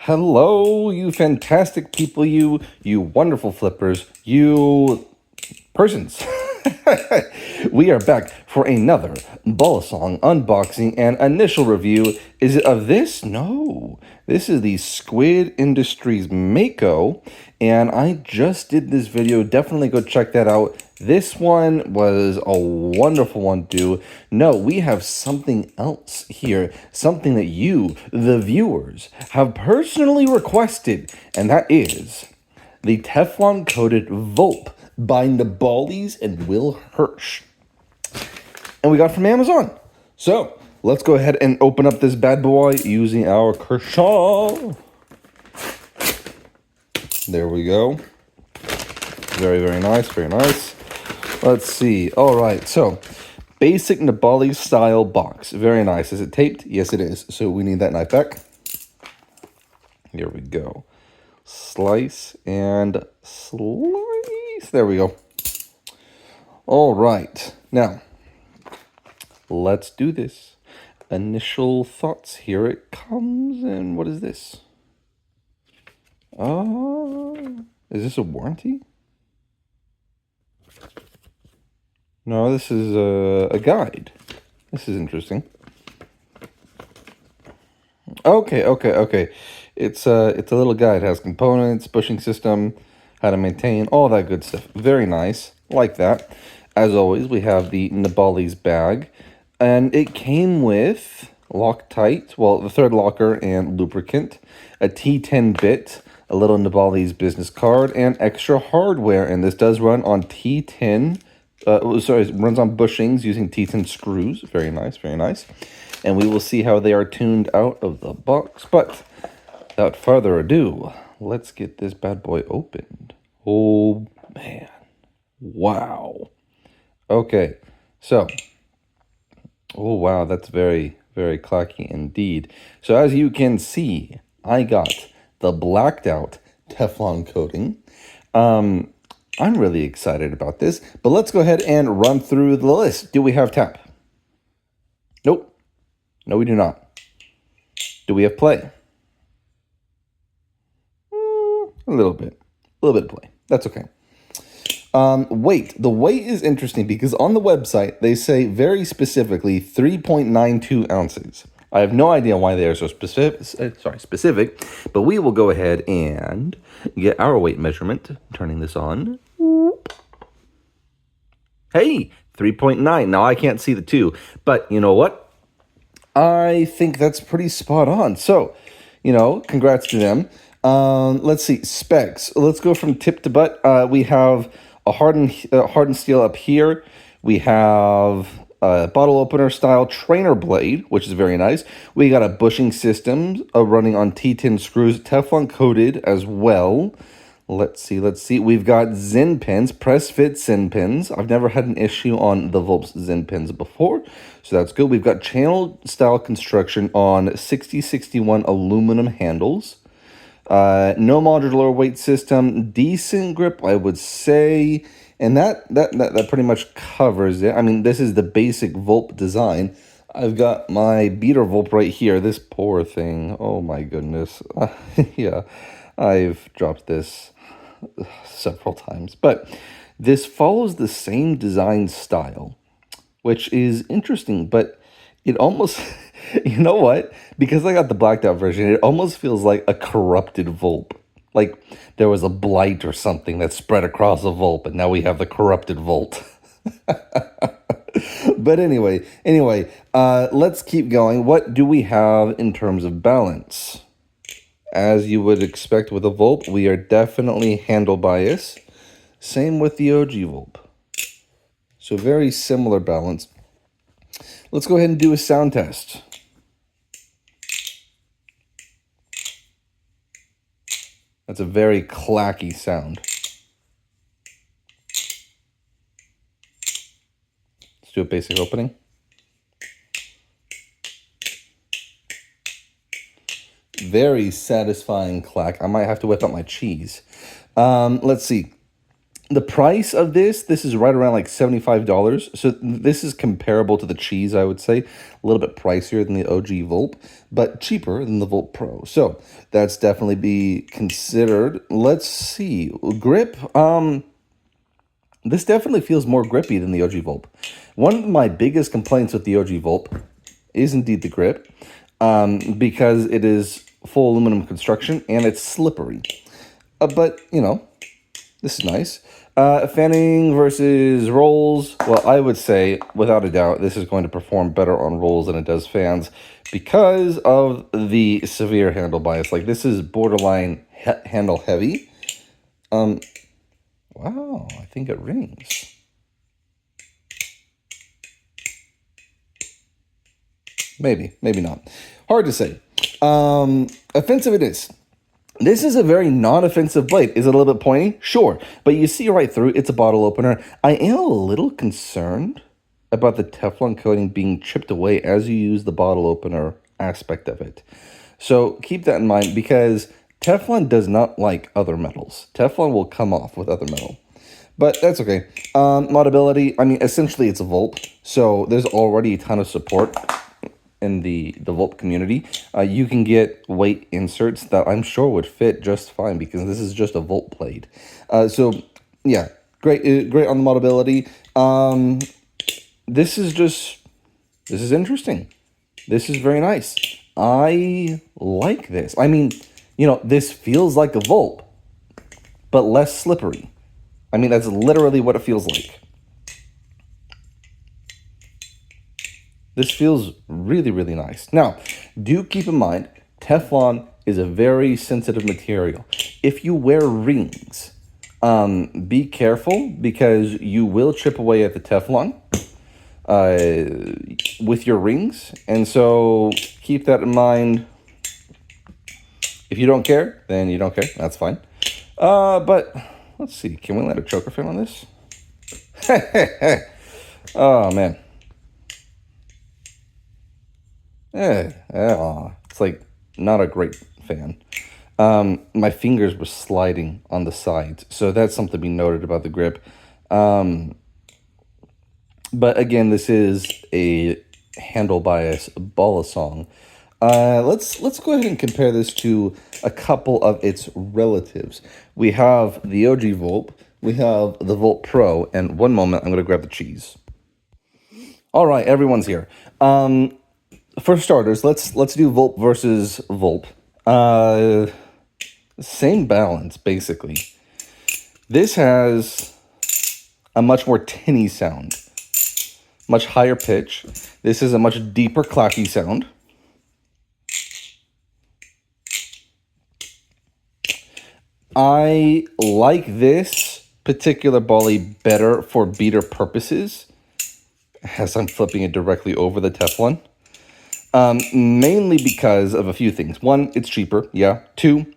Hello, you fantastic people, you wonderful flippers, you persons. We are back for another balisong unboxing and initial review. Is it of this? No. This is the Squid Industries Mako, and I just did this video. Definitely go check that out. This one was a wonderful one to do. No, we have something else here. Something that you, the viewers, have personally requested, and that is the Teflon-coated Vulp by Nabalis and Will Hirsch. And we got from Amazon. So, let's go ahead and open up this bad boy using our Kershaw. There we go. Very, very nice, very nice. Let's see. All right, so basic Nabalis style box. Very nice. Is it taped? Yes, it is. So we need that knife back. Here we go. Slice and slice. There we go. All right. Now, let's do this. Initial thoughts. Here it comes. And what is this? Is this a warranty? No, this is a guide. This is interesting. Okay. It's a little guide. It has components, bushing system, how to maintain, all that good stuff. Very nice. Like that. As always, we have the Nabalis bag. And it came with Loctite, well, the third locker and lubricant, a T10 bit, a little Nabalis business card, and extra hardware. And this does run on T10. It runs on bushings using T10 screws. Very nice, very nice. And we will see how they are tuned out of the box. But without further ado, let's get this bad boy opened. Oh, man. Wow. Okay, so. Oh, wow, that's very, very clacky indeed. So as you can see, I got the blacked out Teflon coating. I'm really excited about this, but let's go ahead and run through the list. Do we have tap? Nope. No, we do not. Do we have play? A little bit of play. That's okay. Weight. The weight is interesting because on the website, they say very specifically 3.92 ounces. I have no idea why they are so specific, but we will go ahead and get our weight measurement. Turning this on. Hey, 3.9. Now, I can't see the 2, but you know what? I think that's pretty spot on. So, congrats to them. Let's see, specs. Let's go from tip to butt. We have a hardened steel up here. We have a bottle opener style trainer blade, which is very nice. We got a bushing system running on T10 screws, Teflon coated as well. Let's see. We've got Zen pins, press fit Zen pins. I've never had an issue on the Vulp's Zen pins before, so that's good. We've got channel style construction on 6061 aluminum handles. No modular weight system, decent grip, I would say, and that pretty much covers it. I mean, this is the basic Vulp design. I've got my beater Vulp right here. This poor thing. Oh my goodness. Yeah, I've dropped this several times, but this follows the same design style, which is interesting, but it almost, you know what? Because I got the blacked out version, it almost feels like a corrupted Vulp. Like there was a blight or something that spread across a Vulp, and now we have the corrupted Vulp. But anyway, let's keep going. What do we have in terms of balance? As you would expect with a Vulp, we are definitely handle bias. Same with the OG Vulp. So very similar balance. Let's go ahead and do a sound test. That's a very clacky sound. Let's do a basic opening. Very satisfying clack. I might have to whip out my cheese. Let's see. The price of this is right around like $75. So this is comparable to the cheese, I would say. A little bit pricier than the OG Vulp, but cheaper than the Vulp Pro. So that's definitely be considered. Let's see. Grip. This definitely feels more grippy than the OG Vulp. One of my biggest complaints with the OG Vulp is indeed the grip, because it is full aluminum construction and it's slippery. But, you know, this is nice. Fanning versus rolls. Well, I would say, without a doubt, this is going to perform better on rolls than it does fans because of the severe handle bias. Like, this is borderline handle heavy. Wow, I think it rings. Maybe, maybe not. Hard to say. Offensive it is. This is a very non-offensive blade. Is it a little bit pointy? Sure. But you see right through, it's a bottle opener. I am a little concerned about the Teflon coating being chipped away as you use the bottle opener aspect of it. So keep that in mind because Teflon does not like other metals. Teflon will come off with other metal. But that's okay. Modability, I mean, essentially it's a Vulp. So there's already a ton of support in the Vulp community. You can get weight inserts that I'm sure would fit just fine because this is just a Vulp blade. So yeah, great on the modability. This is interesting. This is very nice. I like this. I mean, you know, this feels like a Vulp, but less slippery. I mean, that's literally what it feels like. This feels really, really nice. Now, do keep in mind, Teflon is a very sensitive material. If you wear rings, be careful because you will chip away at the Teflon with your rings. And so keep that in mind. If you don't care, then you don't care. That's fine. But let's see. Can we let a choker fan on this? Oh, man. It's like not a great fan. My fingers were sliding on the sides, so that's something to be noted about the grip. But again, this is a handle bias balisong. Let's go ahead and compare this to a couple of its relatives. We have the OG Vulp, we have the Vulp Pro, and one moment, I'm going to grab the cheese. All right, everyone's here. For starters, let's do Vulp versus Vulp. Same balance, basically. This has a much more tinny sound, much higher pitch. This is a much deeper clacky sound. I like this particular bali better for beater purposes, as I'm flipping it directly over the Teflon. Mainly because of a few things. One, it's cheaper, yeah. Two,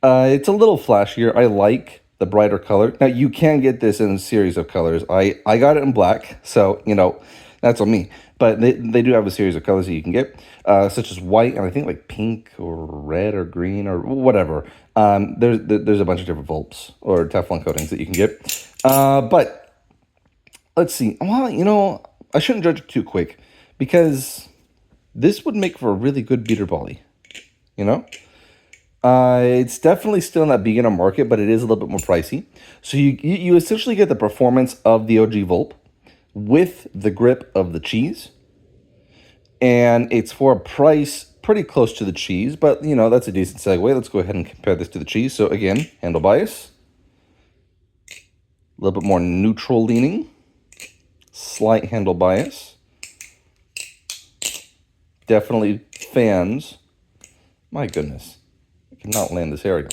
it's a little flashier. I like the brighter color. Now, you can get this in a series of colors. I got it in black, so, you know, that's on me. But they do have a series of colors that you can get, such as white and I think like pink or red or green or whatever. There's a bunch of different Vulps or Teflon coatings that you can get. But let's see. Well, you know, I shouldn't judge it too quick because this would make for a really good beater bali, you know? It's definitely still in that beginner market, but it is a little bit more pricey. So you essentially get the performance of the OG Vulp with the grip of the cheese. And it's for a price pretty close to the cheese, but, you know, that's a decent segue. Let's go ahead and compare this to the cheese. So, again, handle bias. A little bit more neutral leaning. Slight handle bias. Definitely fans. My goodness. I cannot land this area.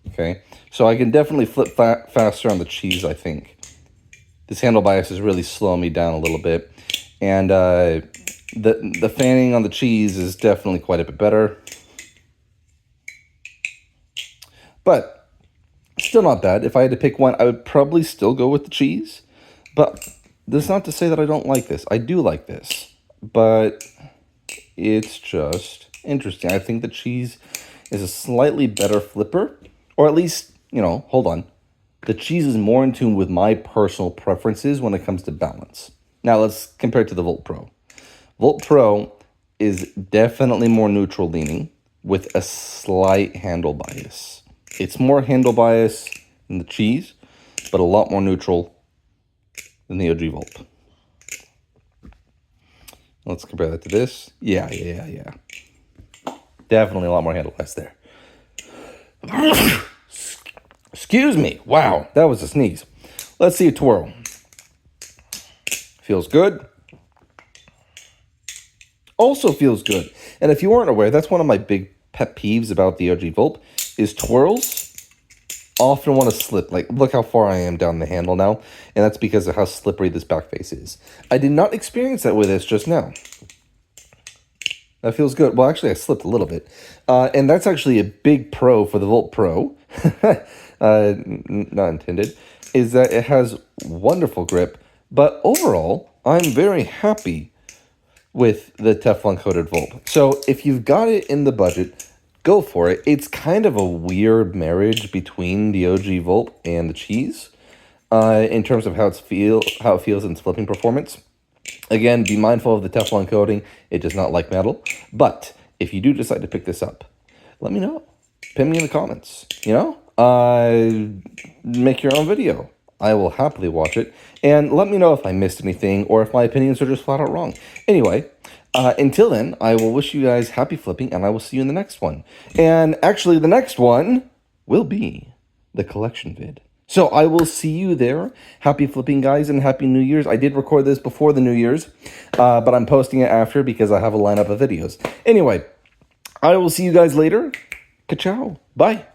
Okay. So I can definitely flip faster on the cheese, I think. This handle bias is really slowing me down a little bit. And the fanning on the cheese is definitely quite a bit better. But still not bad. If I had to pick one, I would probably still go with the cheese. But that's not to say that I don't like this. I do like this. But it's just interesting. I think the cheese is a slightly better flipper, or at least, hold on. The cheese is more in tune with my personal preferences when it comes to balance. Now let's compare it to the Volt Pro. Volt Pro is definitely more neutral leaning with a slight handle bias. It's more handle bias than the cheese, but a lot more neutral than the OG Vulp. Let's compare that to this. Yeah. Definitely a lot more handle bias there. Excuse me. Wow, that was a sneeze. Let's see a twirl. Feels good. Also feels good. And if you weren't aware, that's one of my big pet peeves about the OG Vulp is twirls often want to slip. Like, look how far I am down the handle now, and that's because of how slippery this back face is. I did not experience that with this just now. That feels good. Well, actually, I slipped a little bit. And that's actually a big pro for the Volt Pro, not intended, is that it has wonderful grip. But overall, I'm very happy with the Teflon coated Vulp. So if you've got it in the budget, go for it. It's kind of a weird marriage between the OG Vulp and the cheese in terms of how it feels in its flipping performance. Again, be mindful of the Teflon coating. It does not like metal. But if you do decide to pick this up, let me know. Pin me in the comments. Make your own video. I will happily watch it. And let me know if I missed anything or if my opinions are just flat out wrong. Anyway, until then, I will wish you guys happy flipping, and I will see you in the next one. And actually, the next one will be the collection vid. So I will see you there. Happy flipping, guys, and Happy New Year's. I did record this before the New Year's, but I'm posting it after because I have a lineup of videos. Anyway, I will see you guys later. Ka-chow. Bye.